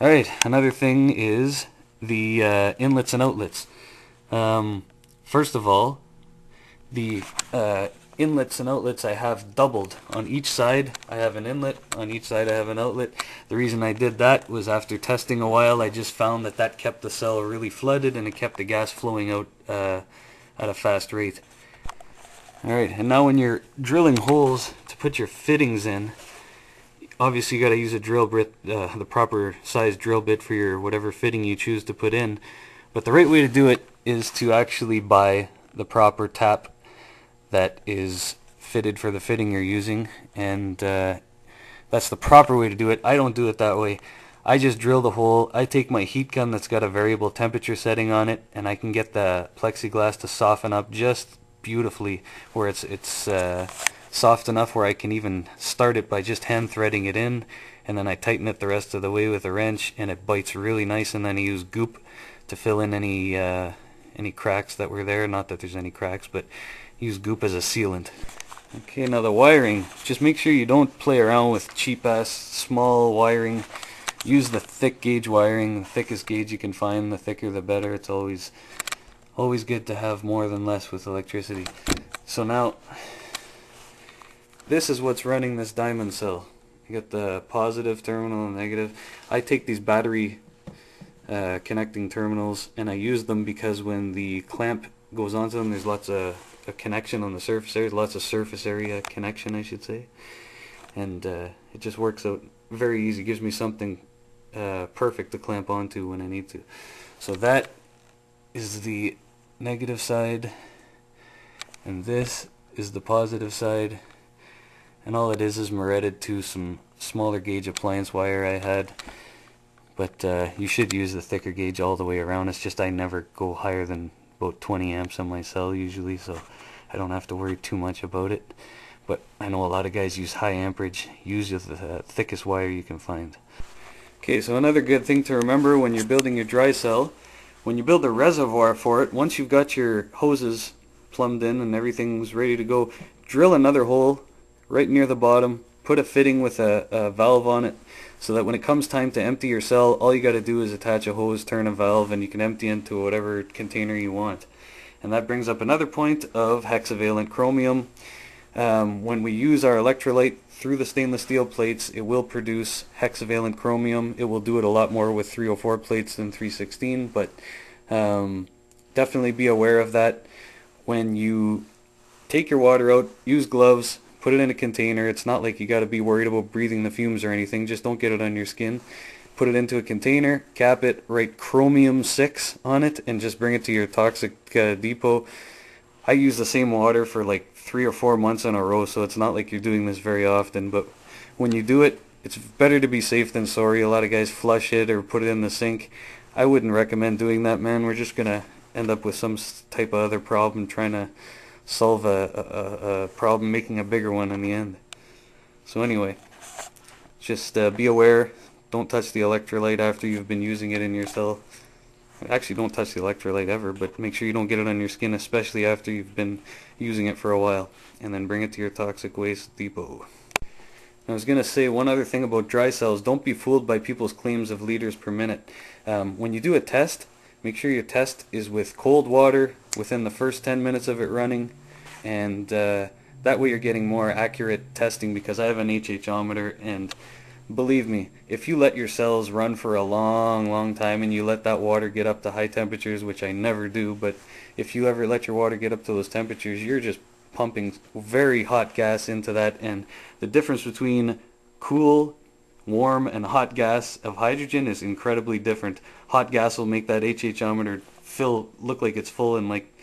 Alright, another thing is the inlets and outlets. First of all, the inlets and outlets I have doubled. On each side I have an inlet, on each side I have an outlet. The reason I did that was after testing a while I just found that kept the cell really flooded and it kept the gas flowing out at a fast rate. Alright, and now when you're drilling holes to put your fittings in, obviously you got to use a drill bit, the proper size drill bit for your whatever fitting you choose to put in. But the right way to do it is to actually buy the proper tap that is fitted for the fitting you're using, and that's the proper way to do it. I don't do it that way. I just drill the hole. I take my heat gun that's got a variable temperature setting on it, and I can get the plexiglass to soften up just beautifully, where it's soft enough where I can even start it by just hand threading it in, and then I tighten it the rest of the way with a wrench, and it bites really nice. And then I use goop to fill in any cracks that were there. Not that there's any cracks, but use goop as a sealant. Okay, now the wiring. Just make sure you don't play around with cheap ass small wiring. Use the thick gauge wiring, the thickest gauge you can find. The thicker the better. It's always good to have more than less with electricity. So now this is what's running this diamond cell. You got the positive terminal and negative. I take these battery connecting terminals and I use them because when the clamp goes onto them, there's lots of a connection on the surface area, lots of surface area connection, I should say, and it just works out very easy. Gives me something perfect to clamp onto when I need to. So that is the negative side, and this is the positive side, and all it is moretted to some smaller gauge appliance wire I had. But you should use the thicker gauge all the way around. It's just I never go higher than about 20 amps on my cell usually, so I don't have to worry too much about it. But I know a lot of guys use high amperage. Use the thickest wire you can find. Okay, so another good thing to remember when you're building your dry cell, when you build a reservoir for it, once you've got your hoses plumbed in and everything's ready to go, drill another hole right near the bottom, put a fitting with a valve on it, so that when it comes time to empty your cell, all you got to do is attach a hose, turn a valve, and you can empty into whatever container you want. And that brings up another point of hexavalent chromium. When we use our electrolyte through the stainless steel plates, it will produce hexavalent chromium. It will do it a lot more with 304 plates than 316, but definitely be aware of that. When you take your water out, use gloves, put it in a container. It's not like you got to be worried about breathing the fumes or anything. Just don't get it on your skin. Put it into a container, cap it, write chromium 6 on it, and just bring it to your toxic depot. I use the same water for like 3 or 4 months in a row, so it's not like you're doing this very often. But when you do it, it's better to be safe than sorry. A lot of guys flush it or put it in the sink. I wouldn't recommend doing that, man. We're just going to end up with some type of other problem trying to solve a problem, making a bigger one in the end. So anyway, just be aware. Don't touch the electrolyte after you've been using it in your cell. Actually, don't touch the electrolyte ever, but make sure you don't get it on your skin, especially after you've been using it for a while. And then bring it to your toxic waste depot. I was going to say one other thing about dry cells. Don't be fooled by people's claims of liters per minute. When you do a test, make sure your test is with cold water within the first 10 minutes of it running, and that way you're getting more accurate testing, because I have an hhometer, and believe me, if you let your cells run for a long time and you let that water get up to high temperatures, which I never do, but if you ever let your water get up to those temperatures, you're just pumping very hot gas into that, and the difference between cool, warm, and hot gas of hydrogen is incredibly different. Hot gas will make that hhometer look like it's full in like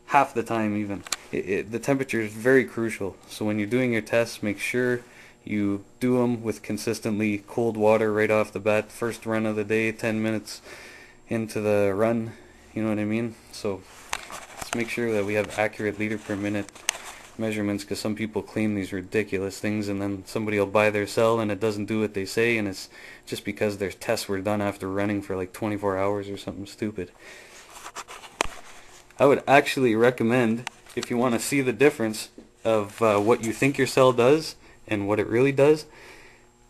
half the time even. The temperature is very crucial, so when you're doing your tests, make sure you do them with consistently cold water right off the bat. First run of the day, 10 minutes into the run, you know what I mean? So let's make sure that we have accurate liter per minute measurements, because some people claim these ridiculous things, and then somebody will buy their cell and it doesn't do what they say, and it's just because their tests were done after running for like 24 hours or something stupid. I would actually recommend, if you want to see the difference of what you think your cell does and what it really does,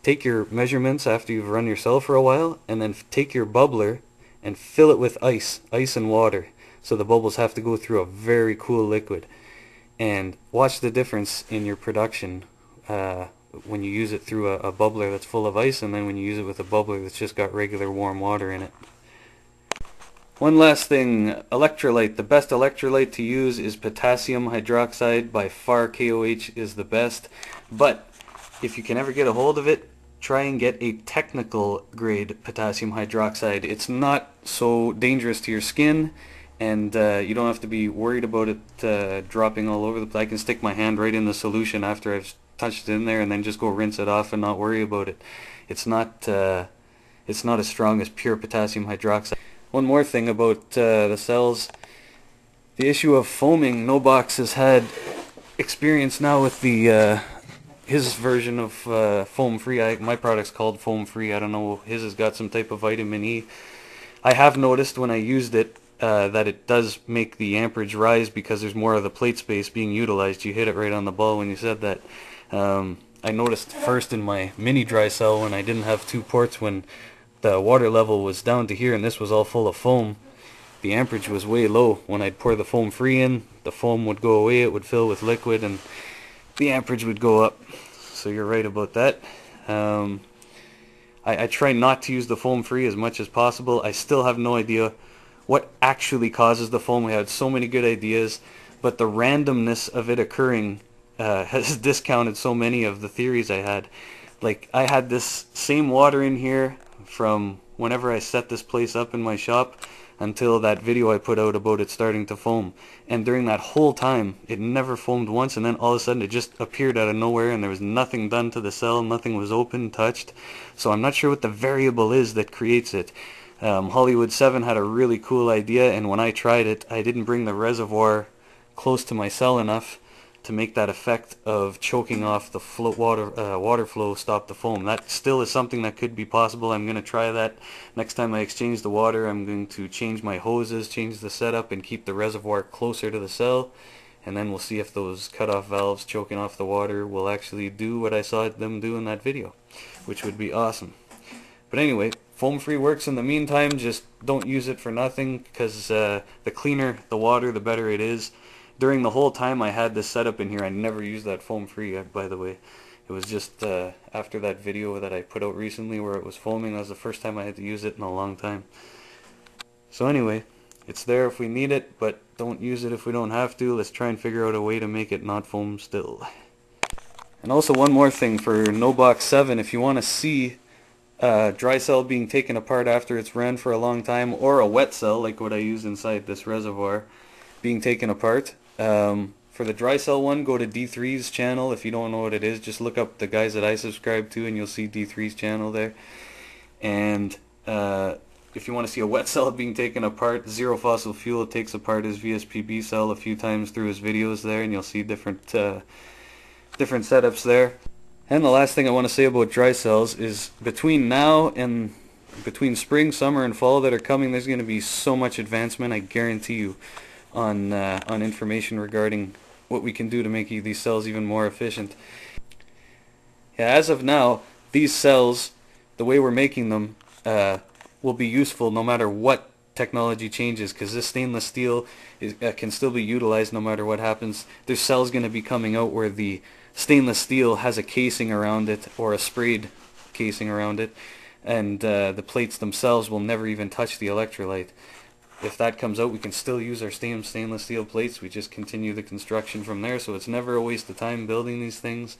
take your measurements after you've run your cell for a while, and then take your bubbler and fill it with ice and water. So the bubbles have to go through a very cool liquid. And watch the difference in your production when you use it through a bubbler that's full of ice, and then when you use it with a bubbler that's just got regular warm water in it. One last thing, electrolyte. The best electrolyte to use is potassium hydroxide. By far KOH is the best, but if you can ever get a hold of it, try and get a technical grade potassium hydroxide. It's not so dangerous to your skin, and you don't have to be worried about it dropping all over the place. I can stick my hand right in the solution after I've touched it in there and then just go rinse it off and not worry about it. It's not as strong as pure potassium hydroxide. One more thing about the cells. The issue of foaming. Nobox has had experience now with the his version of foam free. My product's called foam free. I don't know, his has got some type of vitamin E. I have noticed when I used it that it does make the amperage rise because there's more of the plate space being utilized. You hit it right on the ball when you said that. I noticed first in my mini dry cell when I didn't have 2 ports, when the water level was down to here and this was all full of foam, the amperage was way low. When I'd pour the foam free in, the foam would go away, it would fill with liquid, and the amperage would go up. So you're right about that. I try not to use the foam free as much as possible. I still have no idea what actually causes the foam. We had so many good ideas, but the randomness of it occurring has discounted so many of the theories I had. Like, I had this same water in here from whenever I set this place up in my shop until that video I put out about it starting to foam. And during that whole time, it never foamed once, and then all of a sudden it just appeared out of nowhere, and there was nothing done to the cell, nothing was open, touched. So I'm not sure what the variable is that creates it. Hollywood 7 had a really cool idea, and when I tried it, I didn't bring the reservoir close to my cell enough to make that effect of choking off the water flow, stop the foam. That still is something that could be possible. I'm going to try that. Next time I exchange the water, I'm going to change my hoses, change the setup, and keep the reservoir closer to the cell. And then we'll see if those cutoff valves choking off the water will actually do what I saw them do in that video, which would be awesome. But anyway, foam free works in the meantime. Just don't use it for nothing, because the cleaner the water, the better it is. During the whole time I had this setup in here, I never used that foam free, by the way. It was just after that video that I put out recently where it was foaming, that was the first time I had to use it in a long time. So anyway, it's there if we need it, but don't use it if we don't have to. Let's try and figure out a way to make it not foam still. And also one more thing for Nobox 7, if you want to see dry cell being taken apart after it's ran for a long time, or a wet cell like what I used inside this reservoir being taken apart, for the dry cell one, go to D3's channel. If you don't know what it is, just look up the guys that I subscribe to and you'll see D3's channel there. And if you want to see a wet cell being taken apart, Zero Fossil Fuel takes apart his VSPB cell a few times through his videos there, and you'll see different setups there. And the last thing I want to say about dry cells is between now and between spring, summer, and fall that are coming, there's going to be so much advancement, I guarantee you, on information regarding what we can do to make these cells even more efficient. Yeah, as of now, these cells, the way we're making them, will be useful no matter what technology changes, because this stainless steel can still be utilized no matter what happens. There's cells going to be coming out where the stainless steel has a casing around it, or a sprayed casing around it, and the plates themselves will never even touch the electrolyte. If that comes out, we can still use our stainless steel plates. We just continue the construction from there, so it's never a waste of time building these things.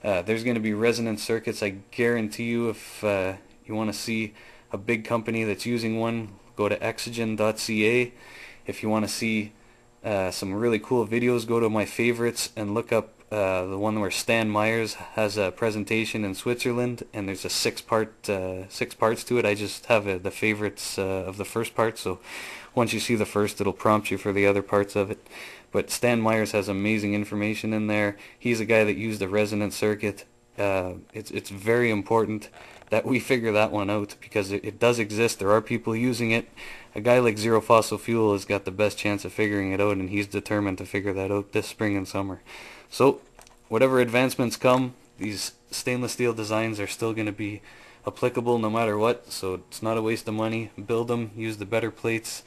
There's going to be resonance circuits. I guarantee you, if you want to see a big company that's using one, go to exogen.ca. If you want to see some really cool videos, go to my favorites and look up the one where Stan Myers has a presentation in Switzerland, and there's a six parts to it. I just have the favorites of the first part, so once you see the first, it'll prompt you for the other parts of it. But Stan Myers has amazing information in there. He's a guy that used a resonance circuit. It's very important that we figure that one out, because it does exist. There are people using it. A guy like Zero Fossil Fuel has got the best chance of figuring it out, and he's determined to figure that out this spring and summer. So whatever advancements come, these stainless steel designs are still going to be applicable no matter what, so it's not a waste of money. Build them, use the better plates,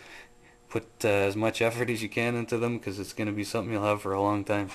put as much effort as you can into them, because it's going to be something you'll have for a long time.